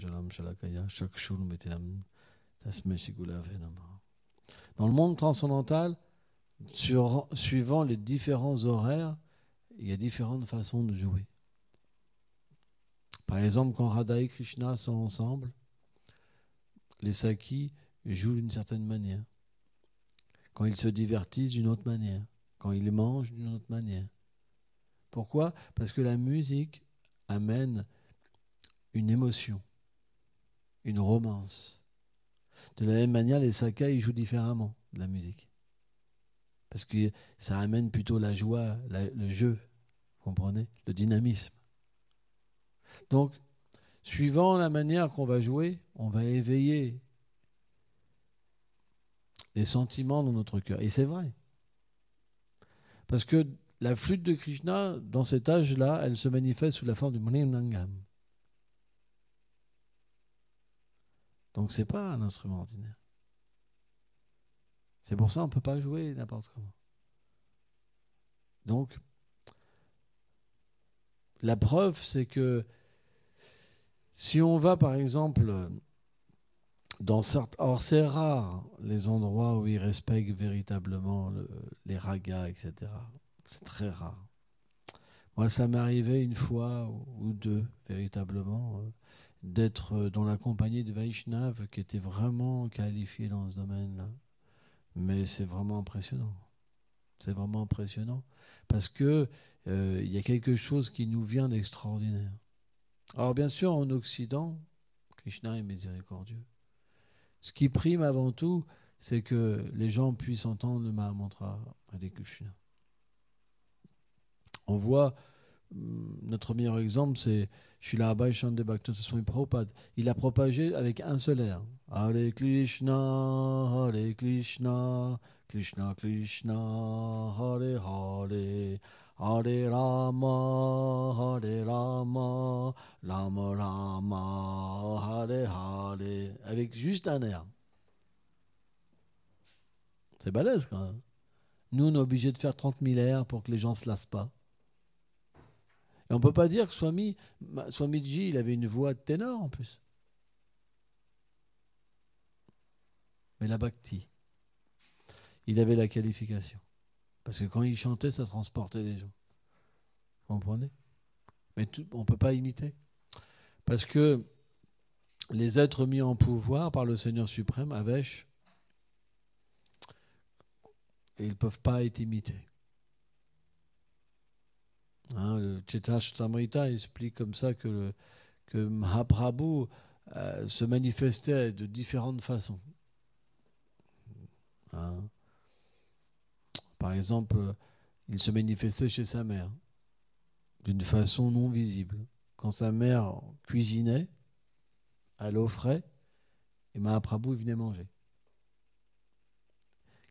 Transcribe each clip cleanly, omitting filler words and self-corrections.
Jalam Shalakaya Shakshur Metelam Tasme Shigula Venama. Dans le monde transcendantal, suivant les différents horaires, il y a différentes façons de jouer. Par exemple, quand Radha et Krishna sont ensemble, les Sakis jouent d'une certaine manière. Quand ils se divertissent, d'une autre manière. Quand ils mangent, d'une autre manière. Pourquoi ? Parce que la musique amène une émotion, une romance. De la même manière, les Sakas, ils jouent différemment de la musique. Parce que ça amène plutôt la joie, le jeu, vous comprenez ? Le dynamisme. Donc, suivant la manière qu'on va jouer, on va éveiller des sentiments dans notre cœur. Et c'est vrai. Parce que la flûte de Krishna, dans cet âge-là, elle se manifeste sous la forme du mridangam. Donc, ce n'est pas un instrument ordinaire. C'est pour ça qu'on ne peut pas jouer n'importe comment. Donc, la preuve, c'est que si on va, par exemple, dans certains... Or, c'est rare, les endroits où ils respectent véritablement les ragas, etc. C'est très rare. Moi, ça m'est arrivé une fois ou deux, véritablement, d'être dans la compagnie de Vaishnav qui était vraiment qualifié dans ce domaine-là. Mais c'est vraiment impressionnant. C'est vraiment impressionnant. Parce que y a quelque chose qui nous vient d'extraordinaire. Alors, bien sûr, en Occident, Krishna est miséricordieux. Ce qui prime avant tout, c'est que les gens puissent entendre le Mahamantra Hare Krishna. On voit, notre meilleur exemple, c'est Srila Abhay Chandra Bhaktivinoda Swami Prabhupada. Il a propagé avec un seul air. Hare Krishna, Krishna Krishna, Hare Hare, Hare Rama, Rama Rama, Hare Hare, avec juste un air. C'est balèze quand même. Nous, on est obligés de faire 30 000 airs pour que les gens ne se lassent pas. Et on ne peut pas dire que Swamiji, il avait une voix de ténor en plus. Mais la bhakti, il avait la qualification. Parce que quand il chantait, ça transportait les gens. Vous comprenez ? Mais on ne peut pas imiter. Parce que les êtres mis en pouvoir par le Seigneur suprême, Avesh, ils ne peuvent pas être imités. Le Chaitanya explique comme ça que Mahaprabhu se manifestait de différentes façons. Par exemple, il se manifestait chez sa mère d'une façon non visible. Quand sa mère cuisinait, elle offrait et Mahaprabhu venait manger.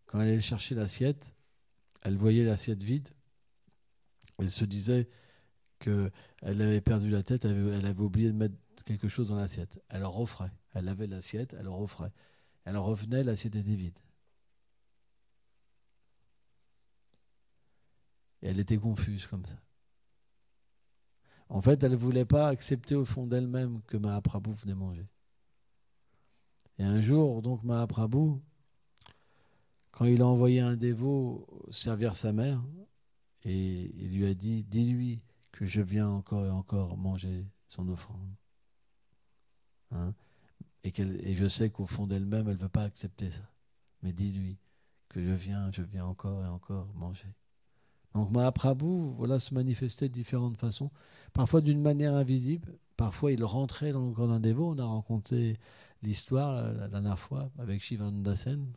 Quand elle allait chercher l'assiette, elle voyait l'assiette vide. Elle se disait qu'elle avait perdu la tête, elle avait oublié de mettre quelque chose dans l'assiette. Elle leur offrait. Elle avait l'assiette, elle leur offrait. Elle revenait, l'assiette était vide. Et elle était confuse comme ça. En fait, elle ne voulait pas accepter au fond d'elle-même que Mahaprabhu venait manger. Et un jour, donc, Mahaprabhu, quand il a envoyé un dévot servir sa mère, et il lui a dit, dis-lui que je viens encore et encore manger son offrande. Et je sais qu'au fond d'elle-même, elle ne veut pas accepter ça. Mais dis-lui que je viens encore et encore manger. Donc Mahaprabhu, voilà, se manifestait de différentes façons, parfois d'une manière invisible, parfois il rentrait dans le corps d'un dévot. On a rencontré l'histoire la dernière fois avec Shivananda Sen.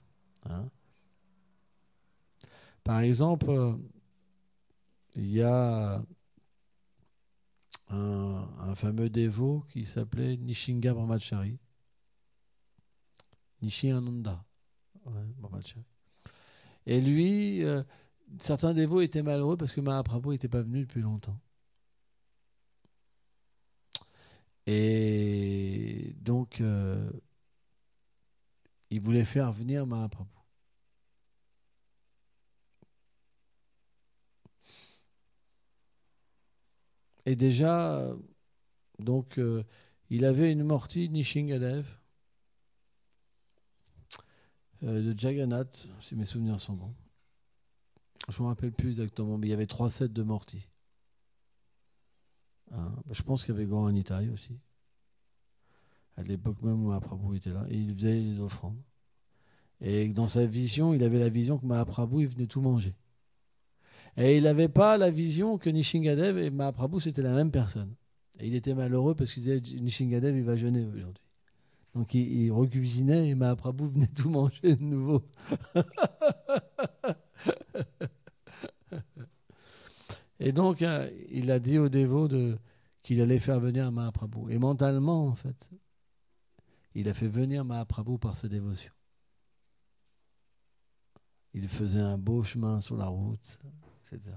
Par exemple, il y a un fameux dévot qui s'appelait Nishinga Brahmachari. Nishinananda. Brahmachari. Et lui, certains dévots étaient malheureux parce que Mahaprabhu n'était pas venu depuis longtemps. Et donc, il voulait faire venir Mahaprabhu. Et déjà, donc, Il avait une Morti Nishingadev de Jagannath, si mes souvenirs sont bons. Je ne me rappelle plus exactement, mais il y avait 3 sets de Morti. Hein, je pense qu'il y avait Grand Nitai aussi. À l'époque même où Mahaprabhu était là. Et il faisait les offrandes. Et dans sa vision, il avait la vision que Mahaprabhu, il venait tout manger. Et il n'avait pas la vision que Nishingadev et Mahaprabhu, c'était la même personne. Et il était malheureux parce qu'il disait Nishingadev, il va jeûner aujourd'hui. Donc il recuisinait et Mahaprabhu venait tout manger de nouveau. Et donc il a dit aux dévots qu'il allait faire venir Mahaprabhu. Et mentalement, en fait, il a fait venir Mahaprabhu par ses dévotions. Il faisait un beau chemin sur la route, etc.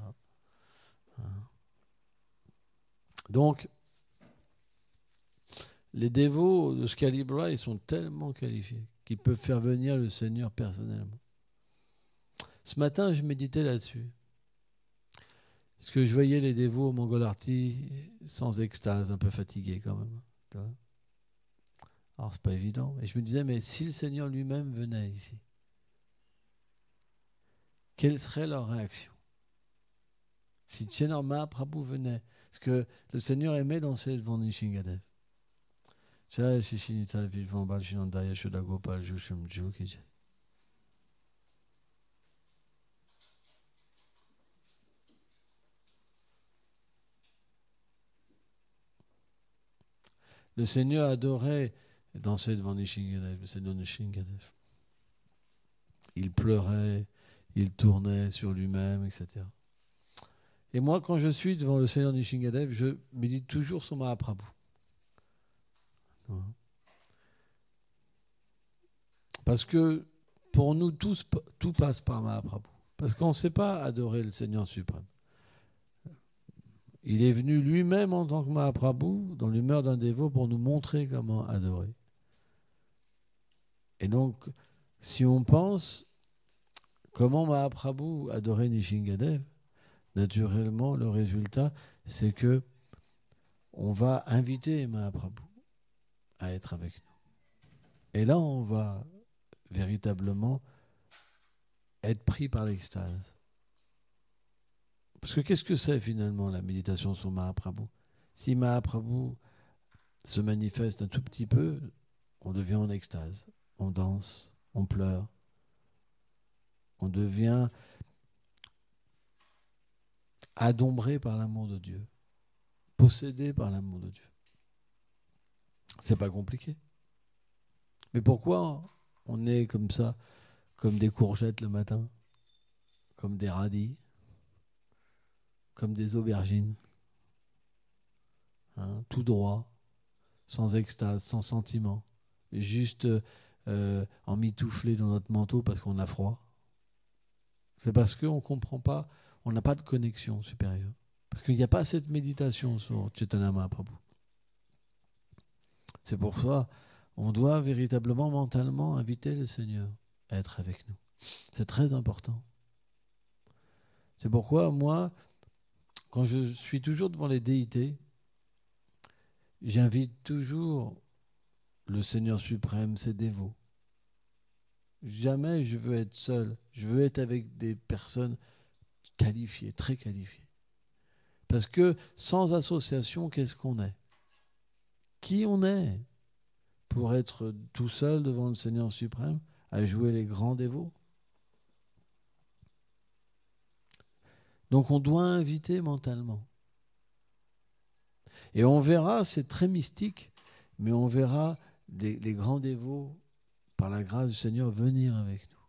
Donc, les dévots de ce calibre-là, ils sont tellement qualifiés qu'ils peuvent faire venir le Seigneur personnellement. Ce matin, je méditais là-dessus. Parce que je voyais les dévots au Mangolarti sans extase, un peu fatigués quand même. Alors, c'est pas évident. Et je me disais, mais si le Seigneur lui-même venait ici, quelle serait leur réaction? Si Chaitanya Mahaprabhu venait, parce que le Seigneur aimait danser devant Nishingadev. Le Seigneur adorait danser devant Nishingadev, le Seigneur Nishingadev. Il pleurait, il tournait sur lui-même, etc. Et moi, quand je suis devant le Seigneur Nishingadev, je médite toujours sur Mahaprabhu. Parce que pour nous tous, tout passe par Mahaprabhu. Parce qu'on ne sait pas adorer le Seigneur suprême. Il est venu lui-même en tant que Mahaprabhu, dans l'humeur d'un dévot, pour nous montrer comment adorer. Et donc, si on pense comment Mahaprabhu adorait Nishingadev, naturellement, le résultat, c'est que on va inviter Mahaprabhu à être avec nous. Et là, on va véritablement être pris par l'extase. Parce que qu'est-ce que c'est finalement la méditation sur Mahaprabhu? Si Mahaprabhu se manifeste un tout petit peu, on devient en extase. On danse, on pleure. On devient adombré par l'amour de Dieu, possédé par l'amour de Dieu. C'est pas compliqué. Mais pourquoi on est comme ça, comme des courgettes le matin, comme des radis, comme des aubergines, hein, tout droit, sans extase, sans sentiment, juste emmitouflé dans notre manteau parce qu'on a froid? C'est parce qu'on ne comprend pas, on n'a pas de connexion supérieure. Parce qu'il n'y a pas cette méditation sur Chaitanya Mahaprabhu. C'est pour ça on doit véritablement, mentalement, inviter le Seigneur à être avec nous. C'est très important. C'est pourquoi, moi, quand je suis toujours devant les déités, j'invite toujours le Seigneur suprême, ses dévots. Jamais je veux être seul. Je veux être avec des personnes qualifiées, très qualifiées. Parce que sans association, qu'est-ce qu'on est? Qui on est pour être tout seul devant le Seigneur suprême à jouer les grands dévots? Donc on doit inviter mentalement. Et on verra, c'est très mystique, mais on verra les grands dévots, par la grâce du Seigneur, venir avec nous,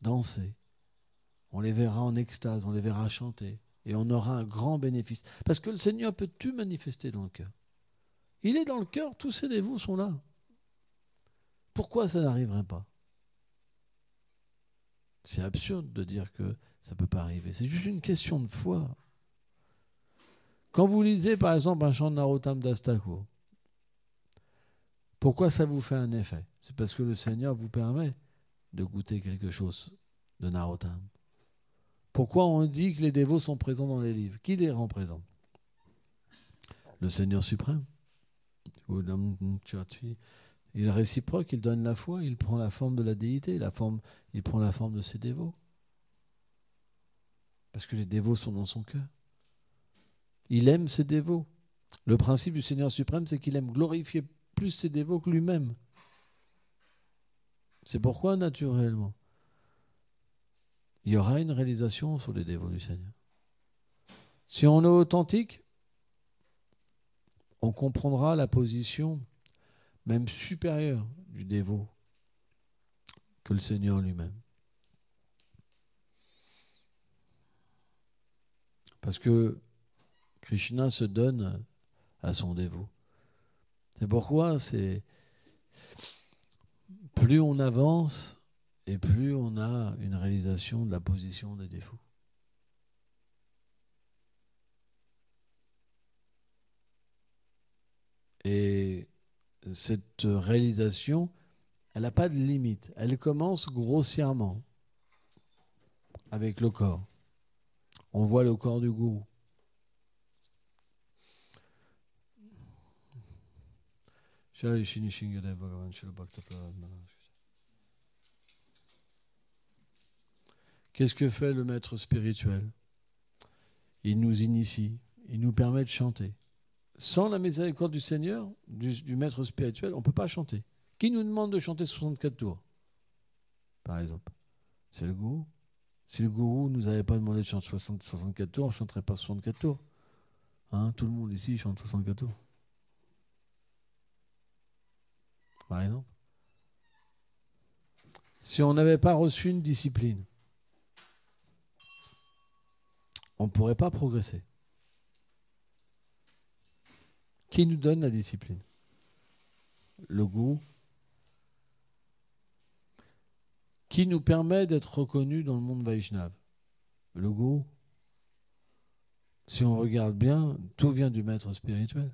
danser. On les verra en extase, on les verra chanter, et on aura un grand bénéfice. Parce que le Seigneur peut tout manifester dans le cœur. Il est dans le cœur, tous ces dévots sont là. Pourquoi ça n'arriverait pas? C'est absurde de dire que ça ne peut pas arriver. C'est juste une question de foi. Quand vous lisez par exemple un chant de Narottam Das Thakur, pourquoi ça vous fait un effet? C'est parce que le Seigneur vous permet de goûter quelque chose de Narottam. Pourquoi on dit que les dévots sont présents dans les livres? Qui les rend présents? Le Seigneur suprême. Il est réciproque, il donne la foi, il prend la forme de la déité, il prend la forme de ses dévots. Parce que les dévots sont dans son cœur. Il aime ses dévots. Le principe du Seigneur suprême, c'est qu'il aime glorifier plus ses dévots que lui-même. C'est pourquoi, naturellement, il y aura une réalisation sur les dévots du Seigneur. Si on est authentique, on comprendra la position même supérieure du dévot que le Seigneur lui-même. Parce que Krishna se donne à son dévot. C'est pourquoi plus on avance et plus on a une réalisation de la position des dévots. Et cette réalisation, elle n'a pas de limite. Elle commence grossièrement avec le corps. On voit le corps du gourou. Qu'est-ce que fait le maître spirituel? Il nous initie, il nous permet de chanter. Sans la miséricorde du Seigneur, du maître spirituel, on ne peut pas chanter. Qui nous demande de chanter 64 tours, par exemple? C'est le gourou. Si le gourou ne nous avait pas demandé de chanter 64 tours, on ne chanterait pas 64 tours. Hein, tout le monde ici chante 64 tours. Par exemple. Si on n'avait pas reçu une discipline, on ne pourrait pas progresser. Qui nous donne la discipline? Le gourou. Qui nous permet d'être reconnus dans le monde Vaishnava? Le gourou. Si on regarde bien, tout vient du maître spirituel.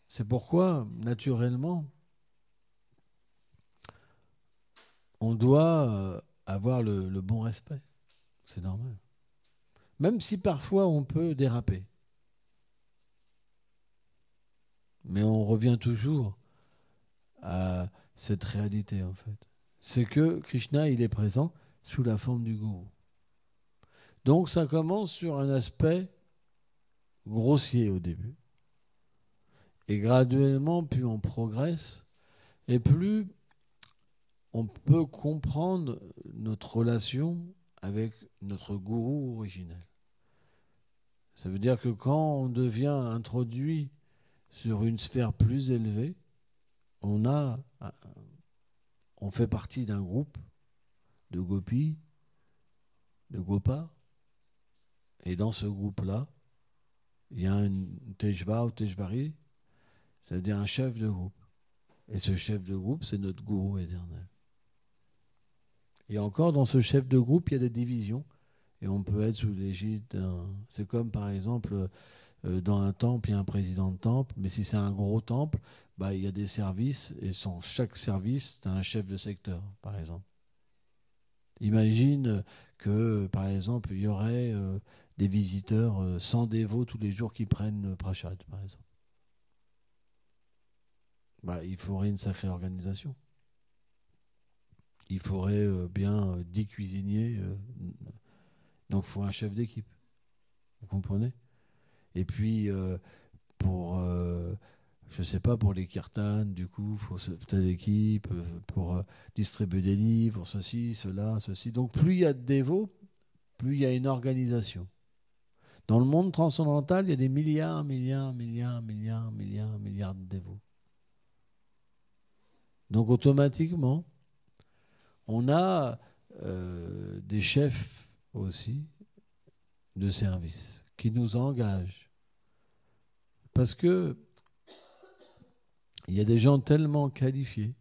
C'est pourquoi, naturellement, on doit avoir le bon respect. C'est normal. Même si parfois on peut déraper. Mais on revient toujours à cette réalité, en fait. C'est que Krishna, il est présent sous la forme du gourou. Donc ça commence sur un aspect grossier au début. Et graduellement, plus on progresse, et plus on peut comprendre notre relation avec notre gourou originel. Ça veut dire que quand on devient introduit sur une sphère plus élevée, on fait partie d'un groupe de gopis, de gopas, et dans ce groupe-là, il y a un tejva ou tejvari, ça veut dire un chef de groupe. Et ce chef de groupe, c'est notre gourou éternel. Et encore, dans ce chef de groupe, il y a des divisions. Et on peut être sous l'égide d'un... C'est comme, par exemple, dans un temple, il y a un président de temple. Mais si c'est un gros temple, il y a des services. Et chaque service, c'est un chef de secteur, par exemple. Imagine que, par exemple, il y aurait des visiteurs 100 dévots tous les jours qui prennent prashad, par exemple. Il faudrait une sacrée organisation. Il faudrait bien 10 cuisiniers. Donc, il faut un chef d'équipe. Vous comprenez? Et puis, pour les kirtans, du coup, il faut telle équipe pour distribuer des livres, ceci, cela, ceci. Donc, plus il y a de dévots, plus il y a une organisation. Dans le monde transcendantal, il y a des milliards de dévots. Donc, automatiquement, on a des chefs aussi de service qui nous engagent. Parce que il y a des gens tellement qualifiés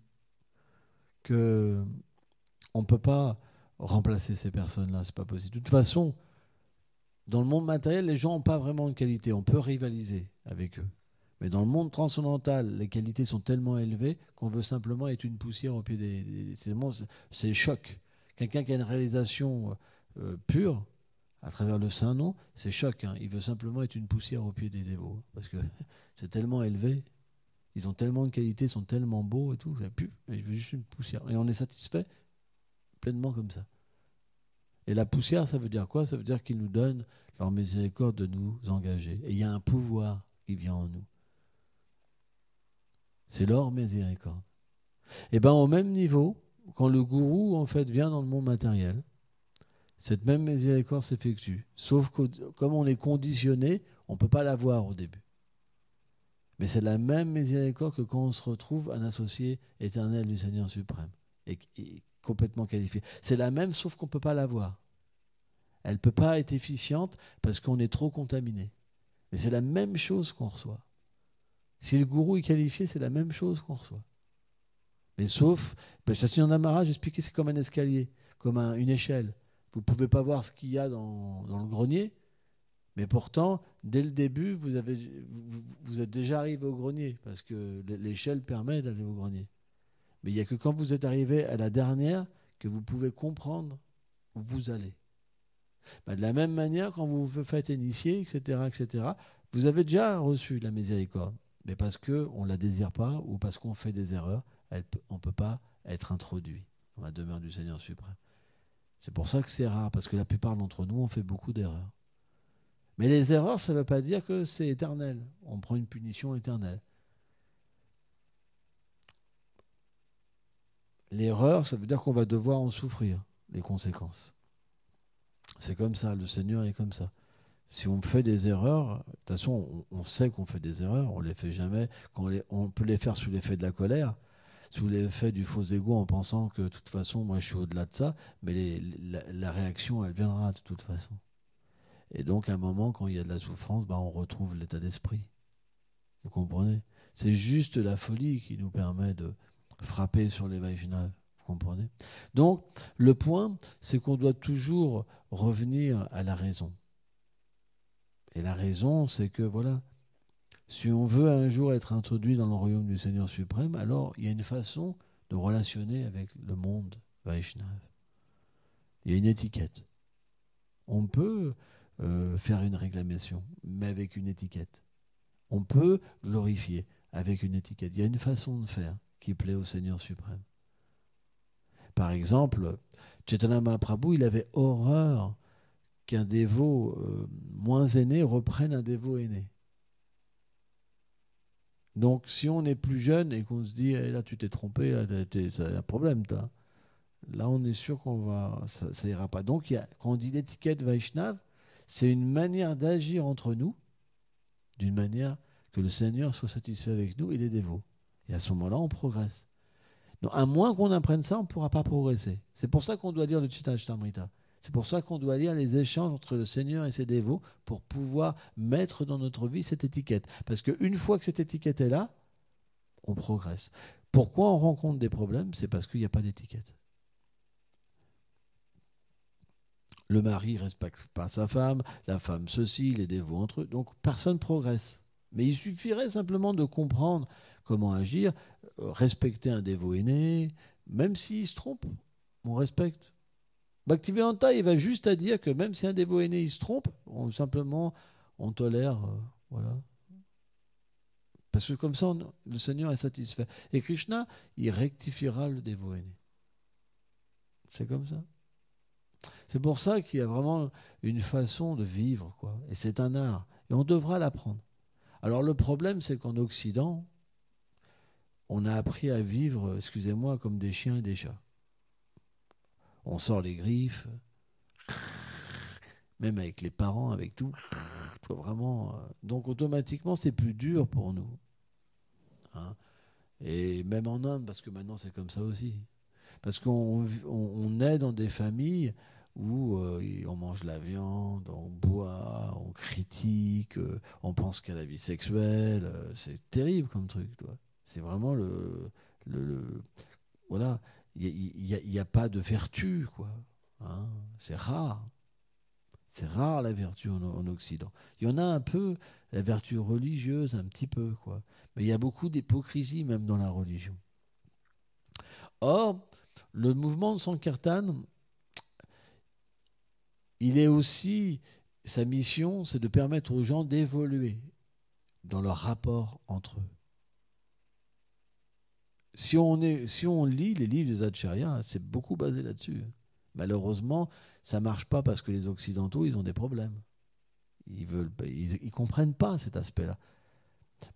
qu'on ne peut pas remplacer ces personnes-là, c'est pas possible. De toute façon, dans le monde matériel, les gens n'ont pas vraiment de qualité. On peut rivaliser avec eux. Mais dans le monde transcendantal, les qualités sont tellement élevées qu'on veut simplement être une poussière au pied des... C'est le choc. Quelqu'un qui a une réalisation pure, à travers le Saint-Nom, c'est choc. Hein. Il veut simplement être une poussière aux pieds des dévots. Parce que c'est tellement élevé, ils ont tellement de qualités, ils sont tellement beaux et tout. Il veut juste une poussière. Et on est satisfait pleinement comme ça. Et la poussière, ça veut dire quoi? Ça veut dire qu'ils nous donnent leur miséricorde de nous engager. Et il y a un pouvoir qui vient en nous. C'est leur miséricorde. Et bien au même niveau, quand le gourou en fait vient dans le monde matériel, cette même miséricorde s'effectue. Sauf que comme on est conditionné, on ne peut pas la voir au début. Mais c'est la même miséricorde que quand on se retrouve un associé éternel du Seigneur suprême. Et complètement qualifié. C'est la même, sauf qu'on ne peut pas la voir. Elle ne peut pas être efficiente parce qu'on est trop contaminé. Mais c'est la même chose qu'on reçoit. Si le gourou est qualifié, c'est la même chose qu'on reçoit. Mais sauf, Chassinan Maharaj j'expliquais, c'est comme un escalier, comme une échelle. Vous ne pouvez pas voir ce qu'il y a dans le grenier, mais pourtant, dès le début, vous êtes déjà arrivé au grenier, parce que l'échelle permet d'aller au grenier. Mais il n'y a que quand vous êtes arrivé à la dernière que vous pouvez comprendre où vous allez. De la même manière, quand vous vous faites initier, etc., vous avez déjà reçu la miséricorde. Mais parce qu'on ne la désire pas ou parce qu'on fait des erreurs, on ne peut pas être introduit dans la demeure du Seigneur suprême. C'est pour ça que c'est rare, parce que la plupart d'entre nous, on fait beaucoup d'erreurs. Mais les erreurs, ça ne veut pas dire que c'est éternel. On prend une punition éternelle. L'erreur, ça veut dire qu'on va devoir en souffrir, les conséquences. C'est comme ça, le Seigneur est comme ça. Si on fait des erreurs, de toute façon, on sait qu'on fait des erreurs, on ne les fait jamais. On peut les faire sous l'effet de la colère, sous l'effet du faux ego en pensant que de toute façon, moi je suis au-delà de ça, mais la réaction, elle viendra de toute façon. Et donc, à un moment, quand il y a de la souffrance, on retrouve l'état d'esprit. Vous comprenez? C'est juste la folie qui nous permet de frapper sur les Vaishnavas. Vous comprenez? Donc, le point, c'est qu'on doit toujours revenir à la raison. Et la raison, c'est que, voilà, si on veut un jour être introduit dans le royaume du Seigneur suprême, alors il y a une façon de relationner avec le monde Vaishnava. Il y a une étiquette. On peut faire une réclamation, mais avec une étiquette. On peut glorifier avec une étiquette. Il y a une façon de faire qui plaît au Seigneur suprême. Par exemple, Chaitanya Mahaprabhu, il avait horreur qu'un dévot moins aîné reprenne un dévot aîné. Donc, si on est plus jeune et qu'on se dit là, tu t'es trompé, là, c'est un problème, toi. Là, on est sûr ça ira pas. Donc, quand on dit l'étiquette Vaishnav, c'est une manière d'agir entre nous, d'une manière que le Seigneur soit satisfait avec nous et les dévots. Et à ce moment-là, on progresse. Donc, à moins qu'on apprenne ça, on ne pourra pas progresser. C'est pour ça qu'on doit lire le Chittamrita. C'est pour ça qu'on doit lire les échanges entre le Seigneur et ses dévots pour pouvoir mettre dans notre vie cette étiquette. Parce qu'une fois que cette étiquette est là, on progresse. Pourquoi on rencontre des problèmes? C'est parce qu'il n'y a pas d'étiquette. Le mari ne respecte pas sa femme, la femme ceci, les dévots entre eux. Donc personne ne progresse. Mais il suffirait simplement de comprendre comment agir, respecter un dévot aîné, même s'il se trompe, on respecte. Bhaktivedanta, il va juste à dire que même si un dévot aîné il se trompe, on tolère, voilà. Parce que comme ça, le Seigneur est satisfait. Et Krishna, il rectifiera le dévot aîné. C'est comme ça. C'est pour ça qu'il y a vraiment une façon de vivre, quoi. Et c'est un art. Et on devra l'apprendre. Alors le problème, c'est qu'en Occident, on a appris à vivre, excusez-moi, comme des chiens et des chats. On sort les griffes, même avec les parents, avec tout. Vraiment. Donc automatiquement, c'est plus dur pour nous. Hein. Et même en Inde, parce que maintenant c'est comme ça aussi. Parce qu'on est dans des familles où on mange la viande, on boit, on critique, on pense qu'à la vie sexuelle. C'est terrible comme truc, toi. C'est vraiment voilà. Il n'y a pas de vertu, quoi. Hein. C'est rare. C'est rare la vertu en Occident. Il y en a un peu, la vertu religieuse, un petit peu, quoi. Mais il y a beaucoup d'hypocrisie même dans la religion. Or, le mouvement de Sankirtan, il est aussi, sa mission, c'est de permettre aux gens d'évoluer dans leur rapport entre eux. Si on lit les livres des Acharyas, c'est beaucoup basé là-dessus. Malheureusement, ça ne marche pas parce que les Occidentaux, ils ont des problèmes. Ils comprennent pas cet aspect-là.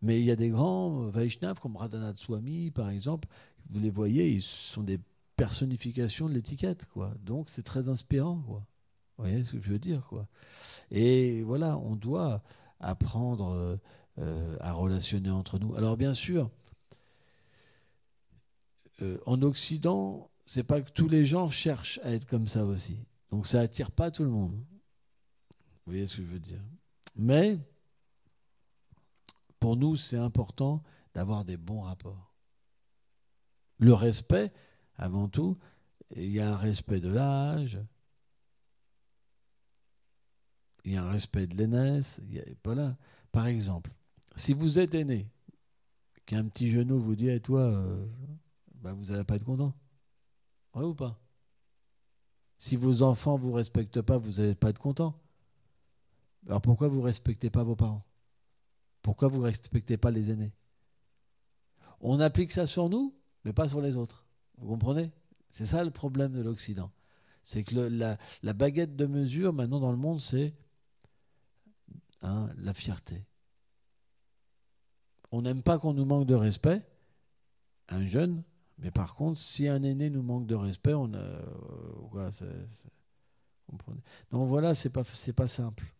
Mais il y a des grands Vaishnavas comme Radhanath Swami, par exemple, vous les voyez, ils sont des personnifications de l'étiquette, quoi. Donc c'est très inspirant, quoi. Vous voyez ce que je veux dire, quoi. Et voilà, on doit apprendre à relationner entre nous. Alors bien sûr, en Occident, c'est pas que tous les gens cherchent à être comme ça aussi. Donc ça attire pas tout le monde. Vous voyez ce que je veux dire. Mais pour nous, c'est important d'avoir des bons rapports. Le respect, avant tout, il y a un respect de l'âge, il y a un respect de l'aînesse. Voilà. Par exemple, si vous êtes aîné, qu'un petit genou vous dit, toi, vous n'allez pas être content. Vrai ou pas? Si vos enfants ne vous respectent pas, vous n'allez pas être content. Alors pourquoi vous ne respectez pas vos parents? Pourquoi vous ne respectez pas les aînés? On applique ça sur nous, mais pas sur les autres. Vous comprenez? C'est ça le problème de l'Occident. C'est que la baguette de mesure, maintenant dans le monde, c'est la fierté. On n'aime pas qu'on nous manque de respect, un jeune, mais par contre, si un aîné nous manque de respect, voilà, comprenez. Donc voilà, c'est pas simple.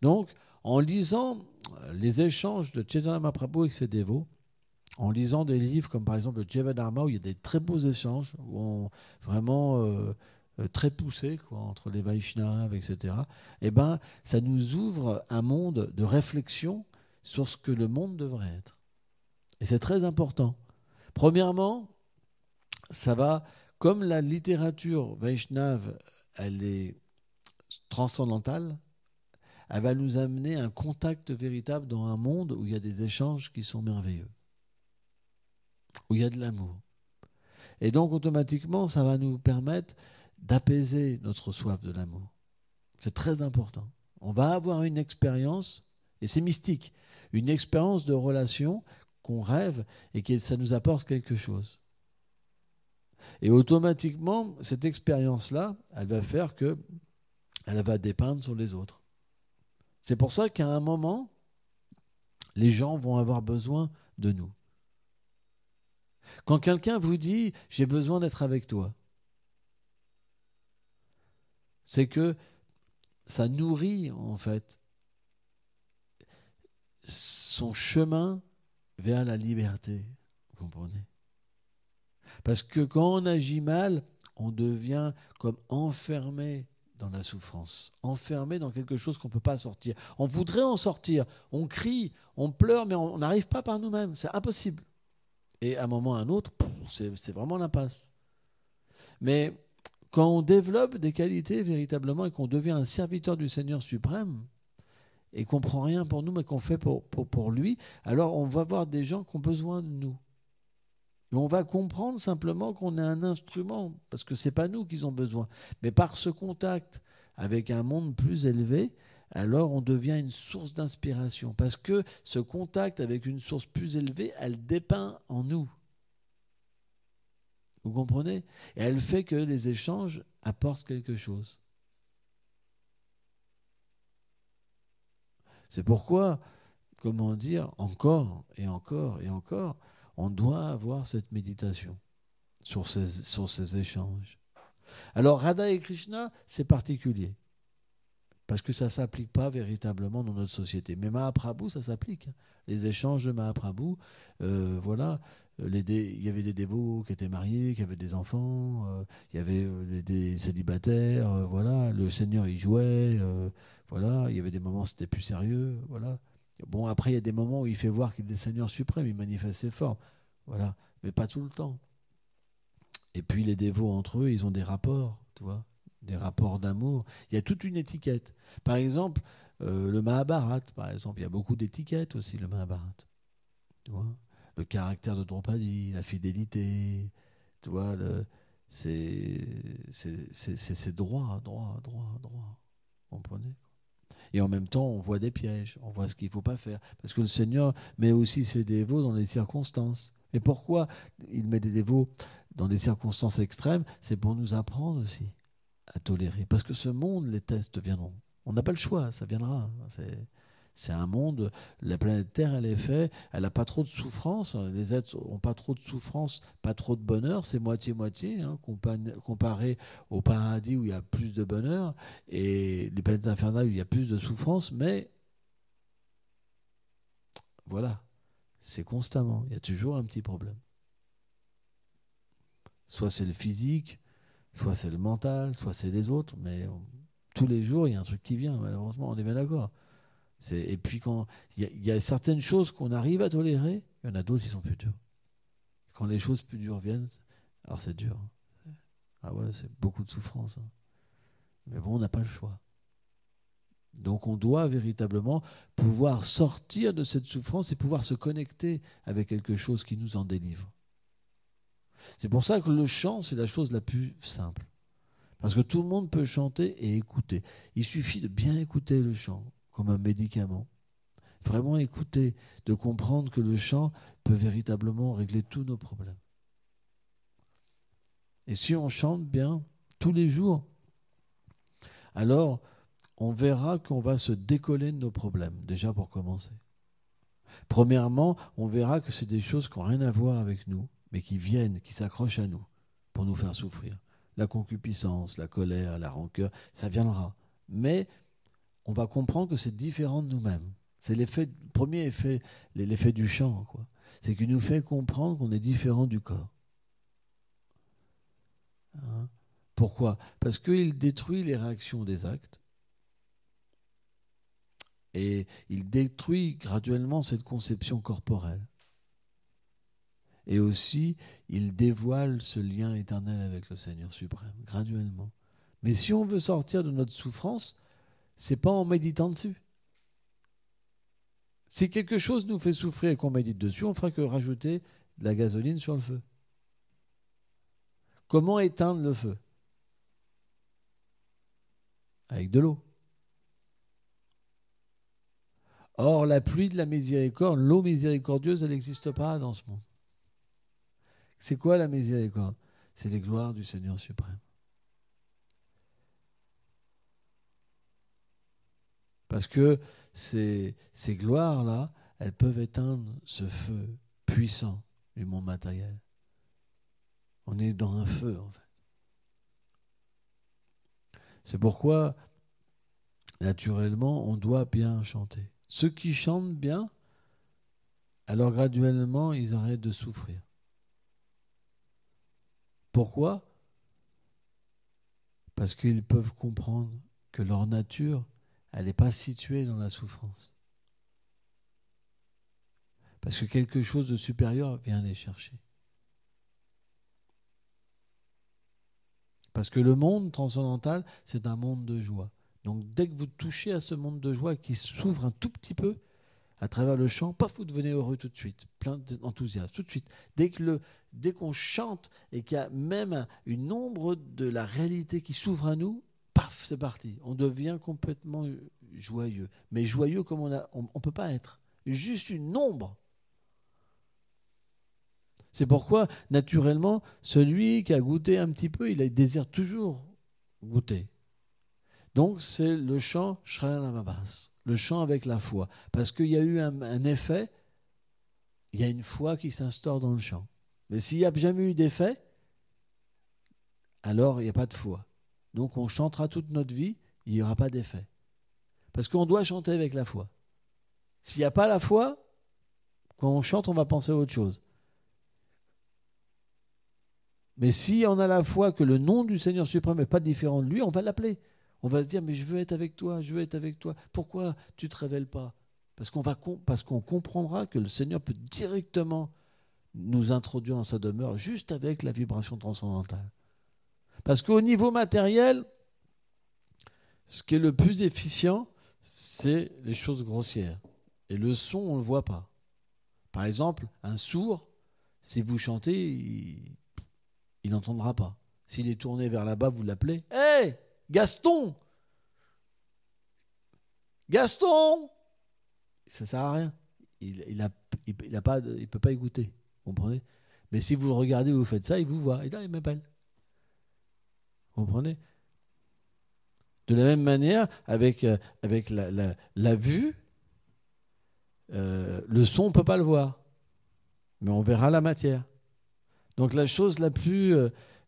Donc, en lisant les échanges de Chaitanya Mahaprabhu avec ses dévots, en lisant des livres comme par exemple le Jivadharma, où il y a des très beaux échanges, vraiment très poussés, quoi, entre les Vaishnavas, etc., ça nous ouvre un monde de réflexion sur ce que le monde devrait être. Et c'est très important. Premièrement, ça va, comme la littérature Vaishnave, elle est transcendantale, elle va nous amener un contact véritable dans un monde où il y a des échanges qui sont merveilleux, où il y a de l'amour. Et donc, automatiquement, ça va nous permettre d'apaiser notre soif de l'amour. C'est très important. On va avoir une expérience, et c'est mystique, une expérience de relation qu'on rêve et que ça nous apporte quelque chose. Et automatiquement, cette expérience-là, elle va faire que elle va dépeindre sur les autres. C'est pour ça qu'à un moment, les gens vont avoir besoin de nous. Quand quelqu'un vous dit « j'ai besoin d'être avec toi », c'est que ça nourrit en fait son chemin vers la liberté. Vous comprenez? Parce que quand on agit mal, on devient comme enfermé dans la souffrance, enfermé dans quelque chose qu'on ne peut pas sortir. On voudrait en sortir, on crie, on pleure, mais on n'arrive pas par nous-mêmes, c'est impossible. Et à un moment ou à un autre, c'est vraiment l'impasse. Mais quand on développe des qualités véritablement et qu'on devient un serviteur du Seigneur suprême, et qu'on ne prend rien pour nous, mais qu'on fait pour lui, alors on va voir des gens qui ont besoin de nous. Et on va comprendre simplement qu'on est un instrument, parce que ce n'est pas nous qu'ils ont besoin. Mais par ce contact avec un monde plus élevé, alors on devient une source d'inspiration. Parce que ce contact avec une source plus élevée, elle dépeint en nous. Vous comprenez? Et elle fait que les échanges apportent quelque chose. C'est pourquoi, comment dire, encore et encore et encore, on doit avoir cette méditation sur ces échanges. Alors, Radha et Krishna, c'est particulier, parce que ça ne s'applique pas véritablement dans notre société. Mais Mahaprabhu, ça s'applique. Les échanges de Mahaprabhu, voilà, il y avait des dévots qui étaient mariés, qui avaient des enfants, il y avait des célibataires, voilà, le Seigneur y jouait, voilà, il y avait des moments où c'était plus sérieux, voilà. Bon, après, il y a des moments où il fait voir qu'il est Seigneur suprême, il manifeste ses formes, voilà, mais pas tout le temps. Et puis les dévots entre eux, ils ont des rapports, tu vois, des rapports d'amour. Il y a toute une étiquette. Par exemple, le Mahabharat, par exemple, il y a beaucoup d'étiquettes aussi, le Mahabharat. Tu vois, le caractère de Draupadi, la fidélité, tu vois, C'est droit, droit, droit, droit. Vous comprenez? Et en même temps, on voit des pièges, on voit ce qu'il ne faut pas faire. Parce que le Seigneur met aussi ses dévots dans les circonstances. Et pourquoi il met des dévots dans des circonstances extrêmes? C'est pour nous apprendre aussi à tolérer. Parce que ce monde, les tests viendront. On n'a pas le choix, ça viendra. C'est un monde, la planète Terre, elle est faite, elle n'a pas trop de souffrance, les êtres n'ont pas trop de souffrance, pas trop de bonheur, c'est moitié-moitié, hein, comparé au paradis où il y a plus de bonheur, et les planètes infernales où il y a plus de souffrance, mais voilà, c'est constamment, il y a toujours un petit problème. Soit c'est le physique, soit c'est le mental, soit c'est les autres, mais tous les jours, il y a un truc qui vient, malheureusement, on est bien d'accord. Et puis quand il y a certaines choses qu'on arrive à tolérer, il y en a d'autres qui sont plus dures. Quand les choses plus dures viennent, alors c'est dur. Ah ouais, c'est beaucoup de souffrance. Hein. Mais bon, on n'a pas le choix. Donc on doit véritablement pouvoir sortir de cette souffrance et pouvoir se connecter avec quelque chose qui nous en délivre. C'est pour ça que le chant, c'est la chose la plus simple. Parce que tout le monde peut chanter et écouter. Il suffit de bien écouter le chant, comme un médicament. Vraiment écouter, de comprendre que le chant peut véritablement régler tous nos problèmes. Et si on chante bien tous les jours, alors on verra qu'on va se décoller de nos problèmes, déjà pour commencer. Premièrement, on verra que c'est des choses qui n'ont rien à voir avec nous, mais qui viennent, qui s'accrochent à nous pour nous faire souffrir. La concupiscence, la colère, la rancœur, ça viendra. Mais on va comprendre que c'est différent de nous-mêmes. C'est le premier effet, l'effet du chant, quoi. C'est qu'il nous fait comprendre qu'on est différent du corps. Hein? Pourquoi? Parce qu'il détruit les réactions des actes et il détruit graduellement cette conception corporelle. Et aussi, il dévoile ce lien éternel avec le Seigneur suprême, graduellement. Mais si on veut sortir de notre souffrance, c'est pas en méditant dessus. Si quelque chose nous fait souffrir et qu'on médite dessus, on ne fera que rajouter de la gasoline sur le feu. Comment éteindre le feu? Avec de l'eau. Or, la pluie de la miséricorde, l'eau miséricordieuse, elle n'existe pas dans ce monde. C'est quoi la miséricorde? C'est les gloires du Seigneur suprême. Parce que ces gloires-là, elles peuvent éteindre ce feu puissant du monde matériel. On est dans un feu, en fait. C'est pourquoi, naturellement, on doit bien chanter. Ceux qui chantent bien, alors graduellement, ils arrêtent de souffrir. Pourquoi? Parce qu'ils peuvent comprendre que leur nature, elle n'est pas située dans la souffrance. Parce que quelque chose de supérieur vient les chercher. Parce que le monde transcendantal, c'est un monde de joie. Donc dès que vous touchez à ce monde de joie qui s'ouvre un tout petit peu, à travers le chant, paf, vous devenez heureux tout de suite, plein d'enthousiasme, tout de suite. Dès qu'on chante et qu'il y a même une ombre de la réalité qui s'ouvre à nous, paf, c'est parti. On devient complètement joyeux. Mais joyeux comme on peut pas être. Juste une ombre. C'est pourquoi, naturellement, celui qui a goûté un petit peu, il désire toujours goûter. Donc, c'est le chant Shrayanamabas, le chant avec la foi. Parce qu'il y a eu un effet, il y a une foi qui s'instaure dans le chant. Mais s'il n'y a jamais eu d'effet, alors il n'y a pas de foi. Donc, on chantera toute notre vie, il n'y aura pas d'effet. Parce qu'on doit chanter avec la foi. S'il n'y a pas la foi, quand on chante, on va penser à autre chose. Mais si on a la foi que le nom du Seigneur suprême n'est pas différent de lui, on va l'appeler. On va se dire, mais je veux être avec toi, je veux être avec toi. Pourquoi tu ne te révèles pas? Parce qu'on comprendra que le Seigneur peut directement nous introduire dans sa demeure juste avec la vibration transcendantale. Parce qu'au niveau matériel, ce qui est le plus efficient, c'est les choses grossières. Et le son, on ne le voit pas. Par exemple, un sourd, si vous chantez, il n'entendra pas. S'il est tourné vers là-bas, vous l'appelez. « Hé, Gaston ! Gaston !» Ça ne sert à rien. Il ne peut pas écouter. Vous comprenez? Mais si vous le regardez ou vous faites ça, il vous voit. Et là, il m'appelle. Vous comprenez? De la même manière, avec la vue, le son, on ne peut pas le voir. Mais on verra la matière. Donc la chose la plus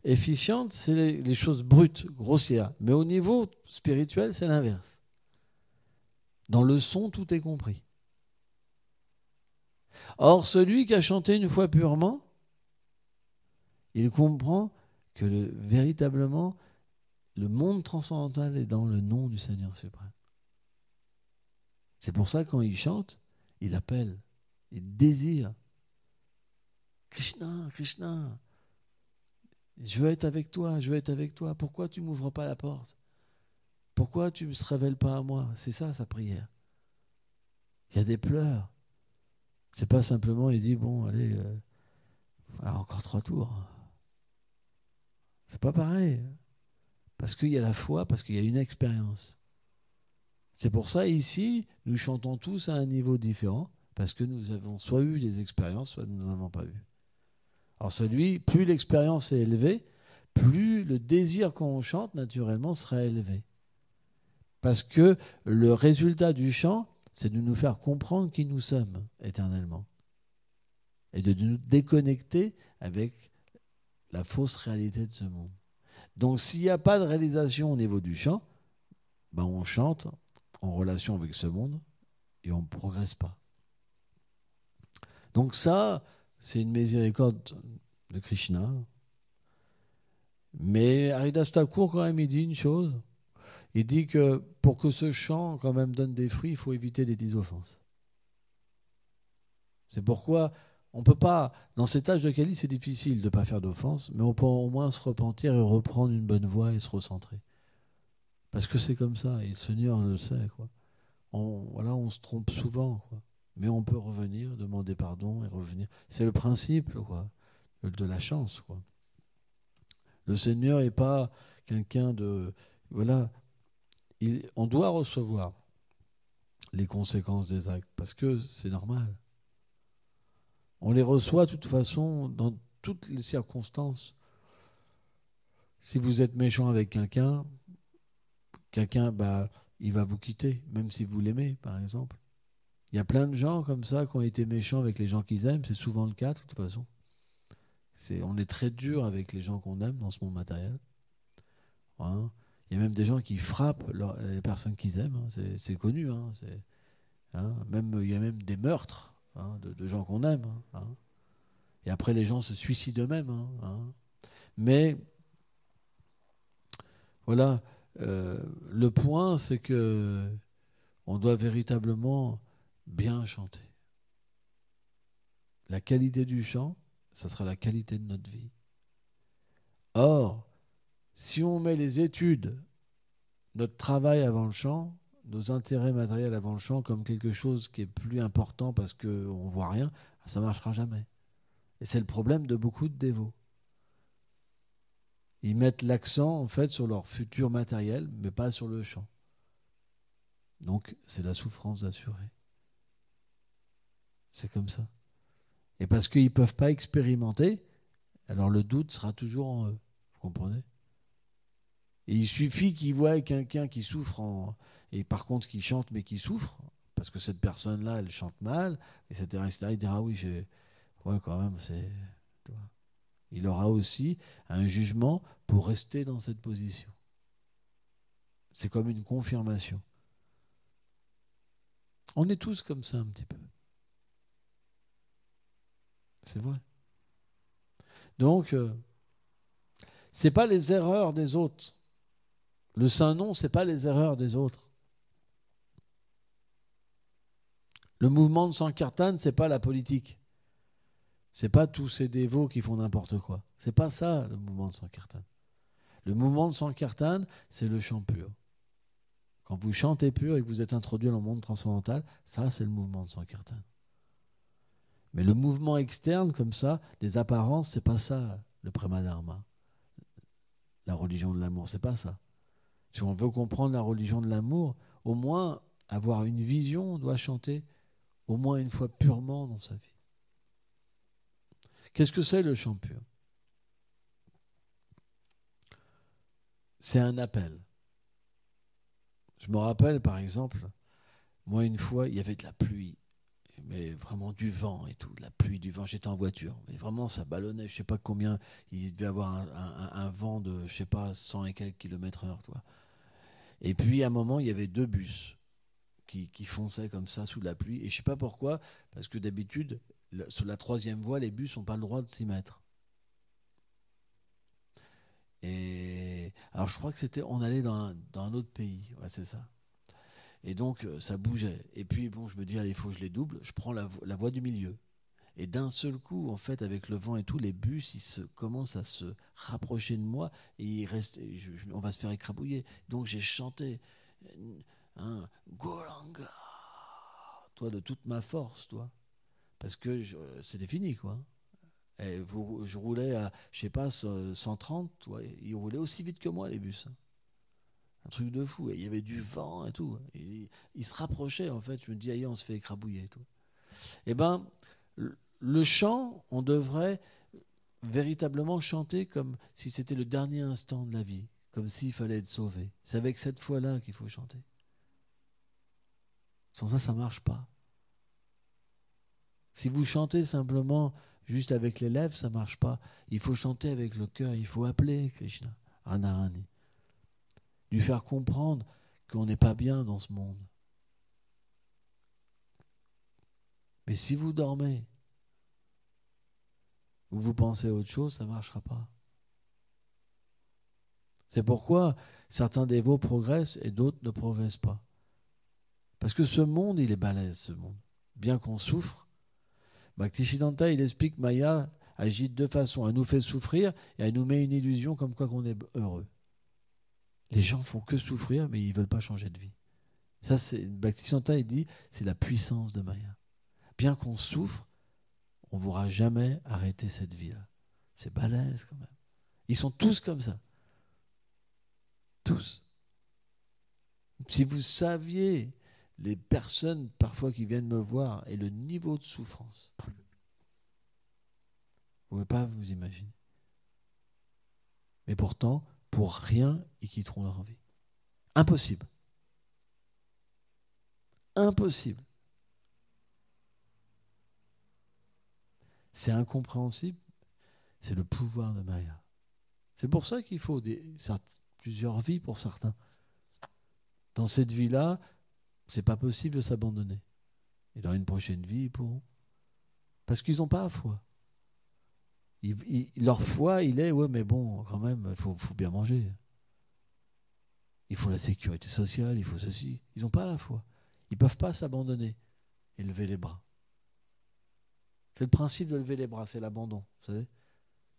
efficiente, c'est les choses brutes, grossières. Mais au niveau spirituel, c'est l'inverse. Dans le son, tout est compris. Or, celui qui a chanté une fois purement, il comprend que véritablement, le monde transcendantal est dans le nom du Seigneur suprême. C'est pour ça, quand il chante, il appelle, il désire. Krishna, Krishna, je veux être avec toi, je veux être avec toi. Pourquoi tu ne m'ouvres pas la porte? Pourquoi tu ne se révèles pas à moi? C'est ça, sa prière. Il y a des pleurs. C'est pas simplement, il dit, bon, allez, encore 3 tours. C'est pas pareil. Parce qu'il y a la foi, parce qu'il y a une expérience. C'est pour ça, ici, nous chantons tous à un niveau différent, parce que nous avons soit eu des expériences, soit nous n'en avons pas eu. Alors plus l'expérience est élevée, plus le désir quand on chante, naturellement, sera élevé. Parce que le résultat du chant, c'est de nous faire comprendre qui nous sommes éternellement. Et de nous déconnecter avec la fausse réalité de ce monde. Donc s'il n'y a pas de réalisation au niveau du chant, ben on chante en relation avec ce monde et on ne progresse pas. Donc ça, c'est une miséricorde de Krishna. Mais Haridas Thakur, quand même, il dit une chose. Il dit que pour que ce chant, quand même, donne des fruits, il faut éviter les 10 offenses. C'est pourquoi on ne peut pas, dans cet âge de Kali, c'est difficile de ne pas faire d'offense, mais on peut au moins se repentir et reprendre une bonne voie et se recentrer. Parce que c'est comme ça, et le Seigneur le sait, quoi. On se trompe souvent, quoi. Mais on peut revenir, demander pardon et revenir. C'est le principe, quoi, de la chance, quoi. Le Seigneur n'est pas quelqu'un de... Voilà, on doit recevoir les conséquences des actes, parce que c'est normal. On les reçoit de toute façon dans toutes les circonstances. Si vous êtes méchant avec quelqu'un, il va vous quitter, même si vous l'aimez, par exemple. Il y a plein de gens comme ça qui ont été méchants avec les gens qu'ils aiment, c'est souvent le cas de toute façon. On est très dur avec les gens qu'on aime dans ce monde matériel. Hein. Il y a même des gens qui frappent les personnes qu'ils aiment, hein. C'est connu. Hein. Il y a même des meurtres, hein, de gens qu'on aime. Hein. Et après, les gens se suicident eux-mêmes. Hein. Mais voilà, le point, c'est que on doit véritablement bien chanter. La qualité du chant, ça sera la qualité de notre vie. Or, si on met les études, notre travail avant le chant, nos intérêts matériels avant le chant comme quelque chose qui est plus important parce qu'on ne voit rien, ça ne marchera jamais. Et c'est le problème de beaucoup de dévots. Ils mettent l'accent en fait sur leur futur matériel, mais pas sur le chant. Donc c'est la souffrance assurée. C'est comme ça. Et parce qu'ils ne peuvent pas expérimenter, alors le doute sera toujours en eux. Vous comprenez? Et il suffit qu'ils voient quelqu'un qui souffre, et par contre qui chante mais qui souffre, parce que cette personne-là, elle chante mal, etc. Il dira, oui, ouais, quand même, c'est... Il aura aussi un jugement pour rester dans cette position. C'est comme une confirmation. On est tous comme ça un petit peu. C'est vrai. Donc, c'est pas les erreurs des autres. Le Saint-Nom, c'est pas les erreurs des autres. Le mouvement de Sankirtan, c'est pas la politique. C'est pas tous ces dévots qui font n'importe quoi. C'est pas ça, le mouvement de Sankirtan. Le mouvement de Sankirtan, c'est le chant pur. Quand vous chantez pur et que vous êtes introduit dans le monde transcendantal, ça, c'est le mouvement de Sankirtan. Mais le mouvement externe, comme ça, les apparences, c'est pas ça, le Prema Dharma. la religion de l'amour. C'est pas ça. Si on veut comprendre la religion de l'amour, au moins avoir une vision, on doit chanter au moins une fois purement dans sa vie. Qu'est-ce que c'est le chant pur? C'est un appel. Je me rappelle, par exemple, moi, une fois, il y avait de la pluie, mais vraiment du vent et tout, de la pluie, du vent. J'étais en voiture, mais vraiment, ça ballonnait. Je ne sais pas combien, il devait avoir un vent de, je ne sais pas, 100 et quelques kilomètres heure, toi. Et puis, à un moment, il y avait deux bus qui fonçaient comme ça sous la pluie. Et je ne sais pas pourquoi, parce que d'habitude, sur la troisième voie, les bus n'ont pas le droit de s'y mettre. Et alors, je crois que c'était, on allait dans un autre pays, ouais, c'est ça. Et donc, ça bougeait. Et puis, bon, je me dis, allez, il faut que je les double. Je prends la voie du milieu. Et d'un seul coup, en fait, avec le vent et tout, les bus, commencent à se rapprocher de moi et on va se faire écrabouiller. Donc, j'ai chanté, Golanga, toi, de toute ma force, toi. Parce que c'était fini, quoi. Et je roulais à, je sais pas, 130, toi. Ils roulaient aussi vite que moi, les bus. Un truc de fou. Et il y avait du vent et tout. Et ils se rapprochaient, en fait. Je me dis, aïe, on se fait écrabouiller et tout. Eh bien, le chant, on devrait véritablement chanter comme si c'était le dernier instant de la vie, comme s'il fallait être sauvé. C'est avec cette foi-là qu'il faut chanter. Sans ça, ça ne marche pas. Si vous chantez simplement juste avec les lèvres, ça ne marche pas. Il faut chanter avec le cœur, il faut appeler Krishna, Radharani. Lui faire comprendre qu'on n'est pas bien dans ce monde. Mais si vous dormez, ou vous pensez à autre chose, ça ne marchera pas. C'est pourquoi certains dévots progressent et d'autres ne progressent pas. Parce que ce monde, il est balèze, ce monde. Bien qu'on souffre, Bhaktisiddhanta, il explique Maya agit de deux façons. Elle nous fait souffrir et elle nous met une illusion comme quoi qu'on est heureux. Les gens font que souffrir, mais ils ne veulent pas changer de vie. Ça, Bhaktisiddhanta, il dit, c'est la puissance de Maya. Bien qu'on souffre, on ne voudra jamais arrêter cette vie-là. C'est balèze quand même. Ils sont tous comme ça. Tous. Si vous saviez les personnes parfois qui viennent me voir et le niveau de souffrance, vous ne pouvez pas vous imaginer. Mais pourtant, pour rien, ils quitteront leur vie. Impossible. Impossible. C'est incompréhensible. C'est le pouvoir de Maya. C'est pour ça qu'il faut plusieurs vies pour certains. Dans cette vie-là, c'est pas possible de s'abandonner. Et dans une prochaine vie, ils pourront. Parce qu'ils n'ont pas la foi. Leur foi, il est, ouais, mais bon, quand même, il faut bien manger. Il faut la sécurité sociale, il faut ceci. Ils n'ont pas la foi. Ils ne peuvent pas s'abandonner et lever les bras. C'est le principe de lever les bras, c'est l'abandon. Vous savez,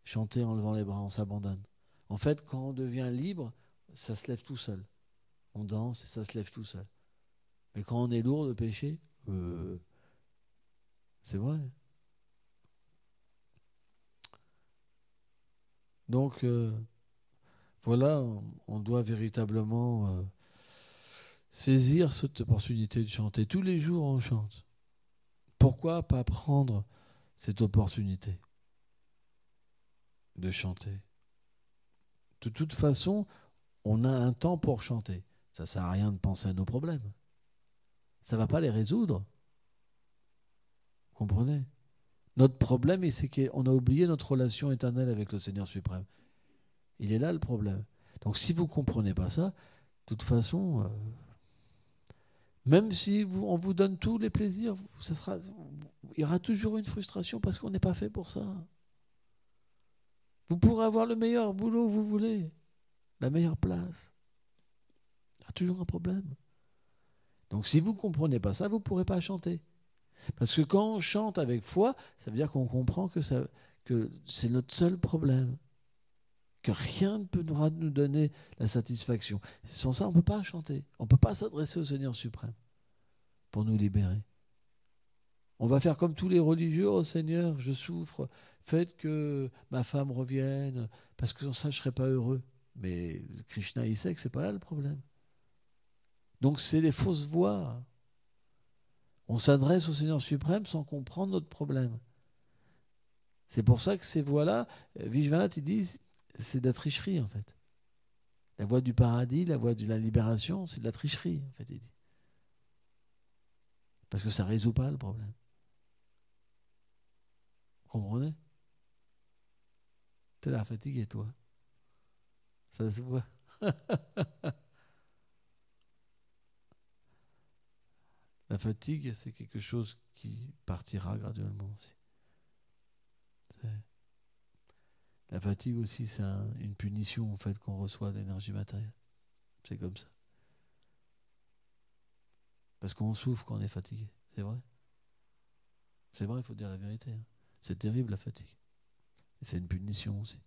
chanter en levant les bras, on s'abandonne. En fait, quand on devient libre, ça se lève tout seul. On danse et ça se lève tout seul. Mais quand on est lourd de péché, c'est vrai. Donc, voilà, on doit véritablement saisir cette opportunité de chanter. Tous les jours, on chante. Pourquoi pas prendre cette opportunité de chanter? De toute façon, on a un temps pour chanter. Ça ne sert à rien de penser à nos problèmes. Ça ne va pas les résoudre. Vous comprenez? Notre problème, c'est qu'on a oublié notre relation éternelle avec le Seigneur suprême. Il est là le problème. Donc si vous ne comprenez pas ça, de toute façon, même si on vous donne tous les plaisirs, il y aura toujours une frustration parce qu'on n'est pas fait pour ça. Vous pourrez avoir le meilleur boulot que vous voulez, la meilleure place. Il y a toujours un problème. Donc si vous ne comprenez pas ça, vous ne pourrez pas chanter. Parce que quand on chante avec foi, ça veut dire qu'on comprend que c'est notre seul problème. Que rien ne peut nous donner la satisfaction. Sans ça, on ne peut pas chanter. On ne peut pas s'adresser au Seigneur suprême pour nous libérer. On va faire comme tous les religieux. Oh Seigneur, je souffre. Faites que ma femme revienne, parce que sans ça, je ne serai pas heureux. Mais Krishna, il sait que c'est pas là le problème. Donc c'est les fausses voies. On s'adresse au Seigneur suprême sans comprendre notre problème. C'est pour ça que ces voies-là, Vishwanath, ils disent, c'est de la tricherie en fait. La voie du paradis, la voie de la libération, c'est de la tricherie en fait, il dit. Parce que ça ne résout pas le problème. Vous comprenez? T'es là fatigué, toi. Ça se voit. La fatigue, c'est quelque chose qui partira graduellement aussi. La fatigue aussi, c'est une punition en fait qu'on reçoit d'énergie matérielle. C'est comme ça. Parce qu'on souffre quand on est fatigué. C'est vrai. C'est vrai, il faut dire la vérité. Hein. C'est terrible la fatigue. Et c'est une punition aussi.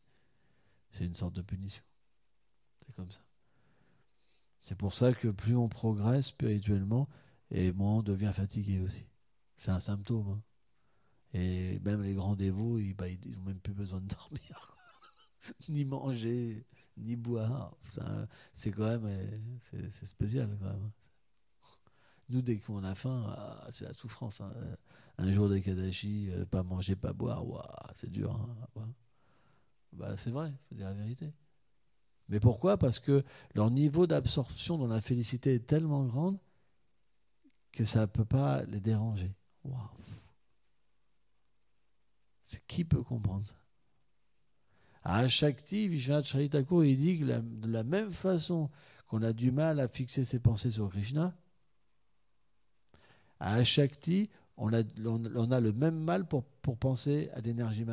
C'est une sorte de punition. C'est comme ça. C'est pour ça que plus on progresse spirituellement, et moins on devient fatigué aussi. C'est un symptôme. Hein. Et même les grands dévots, ils n'ont même plus besoin de dormir. Ni manger, ni boire. C'est quand même c'est spécial quand même. Nous, dès qu'on a faim, c'est la souffrance. Hein. Un jour d'Ekadashi, pas manger, pas boire, c'est dur. Hein. Bah, c'est vrai, il faut dire la vérité. Mais pourquoi? Parce que leur niveau d'absorption dans la félicité est tellement grande que ça ne peut pas les déranger. Waouh. Qui peut comprendre ça? À Shakti, Vishwanath Chaitanya Thakur, il dit que de la même façon qu'on a du mal à fixer ses pensées sur Krishna, à Shakti, on a le même mal pour penser à l'énergie,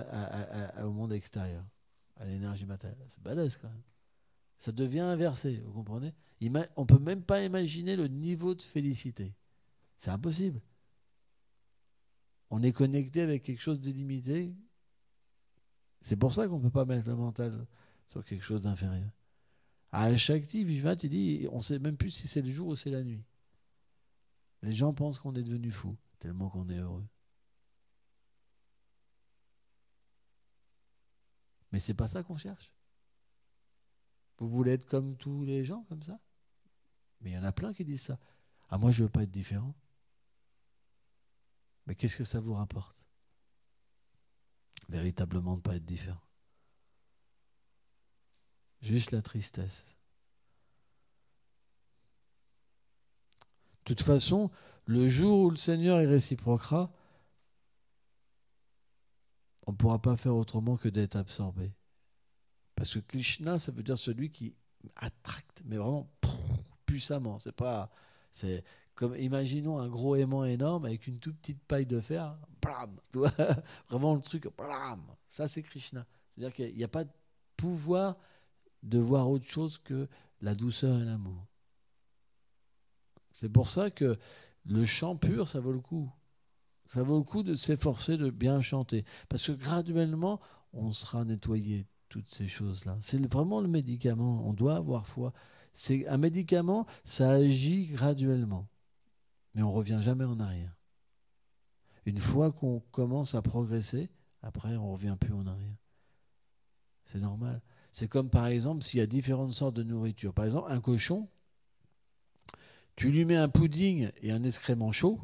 au monde extérieur, à l'énergie matérielle. C'est balèze quand même. Ça devient inversé, vous comprenez? On ne peut même pas imaginer le niveau de félicité. C'est impossible. On est connecté avec quelque chose d'illimité. C'est pour ça qu'on ne peut pas mettre le mental sur quelque chose d'inférieur. À Shakti, Vishwanath, il dit, on ne sait même plus si c'est le jour ou c'est la nuit. Les gens pensent qu'on est devenu fou, tellement qu'on est heureux. Mais c'est pas ça qu'on cherche. Vous voulez être comme tous les gens, comme ça? Mais il y en a plein qui disent ça. Ah, moi, je veux pas être différent. Mais qu'est-ce que ça vous rapporte? Véritablement de ne pas être différent. Juste la tristesse. De toute façon, le jour où le Seigneur y réciproquera, on ne pourra pas faire autrement que d'être absorbé. Parce que Krishna, ça veut dire celui qui attracte, mais vraiment puissamment. C'est comme, imaginons un gros aimant énorme avec une toute petite paille de fer, blam, vraiment le truc, blam, ça c'est Krishna. C'est-à-dire qu'il n'y a pas de pouvoir de voir autre chose que la douceur et l'amour. C'est pour ça que le chant pur, ça vaut le coup. Ça vaut le coup de s'efforcer de bien chanter. Parce que graduellement, on sera nettoyé toutes ces choses-là. C'est vraiment le médicament. On doit avoir foi. C'est un médicament, ça agit graduellement. Mais on ne revient jamais en arrière. Une fois qu'on commence à progresser, après, on ne revient plus en arrière. C'est normal. C'est comme, par exemple, s'il y a différentes sortes de nourriture. Par exemple, un cochon, tu lui mets un pudding et un excrément chaud,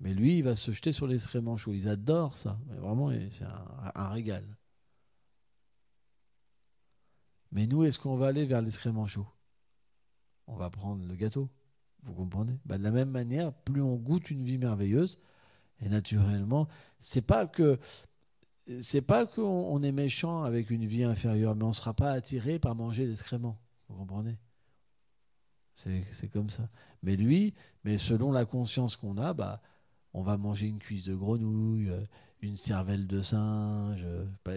mais lui, il va se jeter sur l'excrément chaud. Ils adorent ça. Mais vraiment, c'est un régal. Mais nous, est-ce qu'on va aller vers l'excrément chaud? On va prendre le gâteau. Vous comprenez? De la même manière, plus on goûte une vie merveilleuse, et naturellement, c'est pas qu'on est méchant avec une vie inférieure, mais on ne sera pas attiré par manger l'excrément. Vous comprenez? C'est comme ça. Mais selon la conscience qu'on a, on va manger une cuisse de grenouille, une cervelle de singe.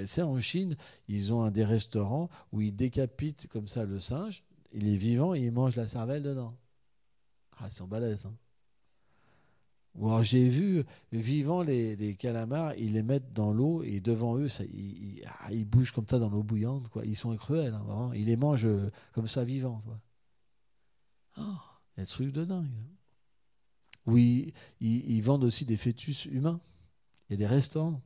C'est en Chine, ils ont des restaurants où ils décapitent comme ça le singe, il est vivant et ils mangent la cervelle dedans. Ah, ils sont balèzes. Hein. Ou alors j'ai vu vivant les calamars, ils les mettent dans l'eau et devant eux, ils bougent comme ça dans l'eau bouillante. Quoi. Ils sont cruels, hein, vraiment. Ils les mangent comme ça vivants. Quoi. Oh, il y a des trucs de dingue. Oui, ils vendent aussi des fœtus humains. Il y a des restaurants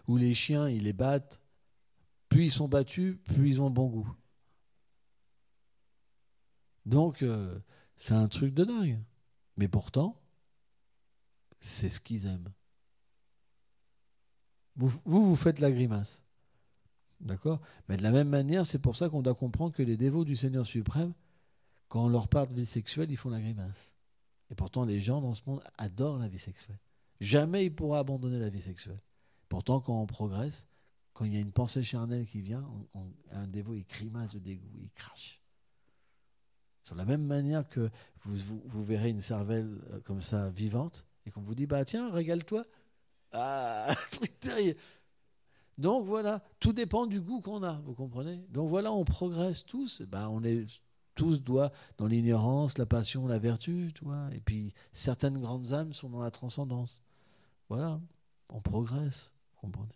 où les chiens, ils les battent plus ils sont battus, plus ils ont bon goût. Donc, c'est un truc de dingue. Mais pourtant, c'est ce qu'ils aiment. Vous faites la grimace. D'accord? Mais de la même manière, c'est pour ça qu'on doit comprendre que les dévots du Seigneur suprême, quand on leur parle de vie sexuelle, ils font la grimace. Et pourtant, les gens dans ce monde adorent la vie sexuelle. Jamais ils pourront abandonner la vie sexuelle. Pourtant, quand on progresse, quand il y a une pensée charnelle qui vient, un dévot, il grimace de dégoût, il crache. Sur la même manière que vous verrez une cervelle comme ça, vivante, et qu'on vous dit, bah tiens, régale-toi. Ah, truc terrible. Donc voilà, tout dépend du goût qu'on a, vous comprenez? Donc voilà, on progresse tous. Ben, on est tous dans l'ignorance, la passion, la vertu, tu vois. Et puis certaines grandes âmes sont dans la transcendance. Voilà, on progresse, vous comprenez?